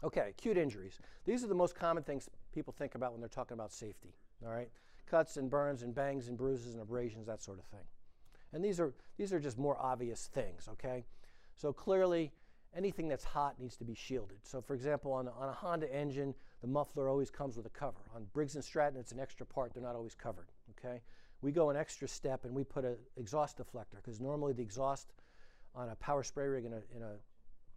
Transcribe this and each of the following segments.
Okay, acute injuries. These are the most common things people think about when they're talking about safety, all right? Cuts and burns and bangs and bruises and abrasions, that sort of thing. And these are just more obvious things, okay? So clearly, anything that's hot needs to be shielded. So for example, on a Honda engine, the muffler always comes with a cover. On Briggs & Stratton, it's an extra part. They're not always covered, okay? We go an extra step and we put an exhaust deflector, because normally the exhaust on a power spray rig in a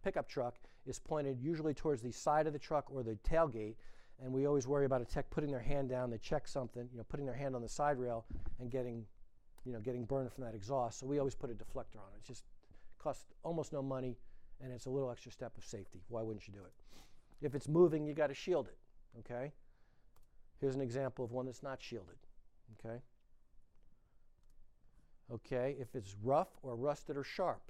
pickup truck is pointed usually towards the side of the truck or the tailgate, and we always worry about a tech putting their hand down, they check something, putting their hand on the side rail and getting burned from that exhaust. So we always put a deflector on it. It just costs almost no money, and it's a little extra step of safety. Why wouldn't you do it? If it's moving, you got to shield it, okay? Here's an example of one that's not shielded, okay? Okay, if it's rough or rusted or sharp,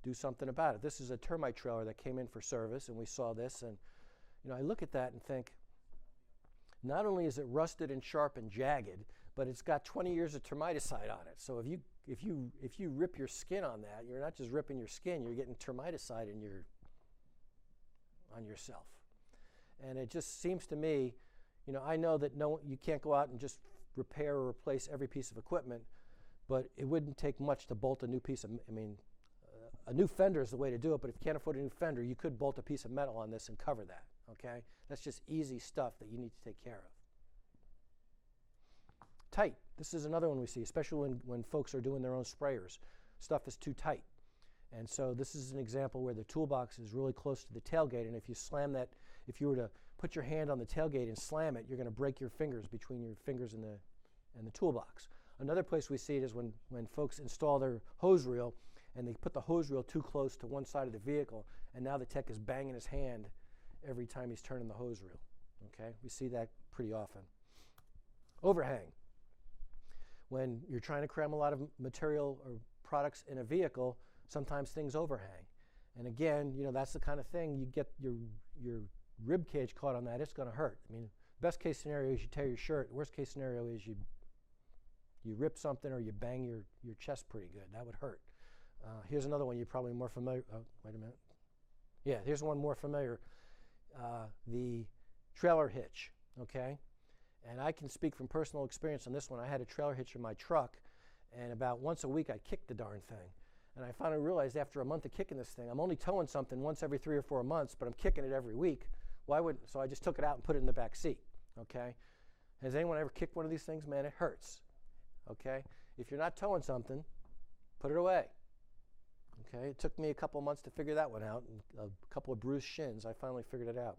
do something about it. This is a termite trailer that came in for service, and we saw this, and I look at that and think, not only is it rusted and sharp and jagged, but it's got 20 years of termiticide on it. So if you rip your skin on that, you're not just ripping your skin, you're getting termiticide on yourself. And it just seems to me, I know that you can't go out and just repair or replace every piece of equipment, but it wouldn't take much to bolt a new piece of, a new fender is the way to do it, but if you can't afford a new fender, you could bolt a piece of metal on this and cover that, okay? That's just easy stuff that you need to take care of. Tight. This is another one we see, especially when folks are doing their own sprayers. Stuff is too tight. And so this is an example where the toolbox is really close to the tailgate, and if you slam that, if you were to put your hand on the tailgate and slam it, you're going to break your fingers between your fingers and the toolbox. Another place we see it is when folks install their hose reel and they put the hose reel too close to one side of the vehicle, and now the tech is banging his hand every time he's turning the hose reel. Okay, we see that pretty often. Overhang. When you're trying to cram a lot of material or products in a vehicle, sometimes things overhang. And again, that's the kind of thing, you get your rib cage caught on that, it's going to hurt. Best case scenario is you tear your shirt. Worst case scenario is you rip something or you bang your chest pretty good. That would hurt. Here's another one you're probably more familiar. Oh, wait a minute. Yeah, here's one more familiar. The trailer hitch, okay? And I can speak from personal experience on this one. I had a trailer hitch in my truck, and about once a week I'd kick the darn thing. And I finally realized after a month of kicking this thing, I'm only towing something once every 3 or 4 months, but I'm kicking it every week. So I just took it out and put it in the back seat, okay? Has anyone ever kicked one of these things? Man, it hurts, okay? If you're not towing something, put it away. Okay, it took me a couple months to figure that one out, and a couple of bruised shins. I finally figured it out.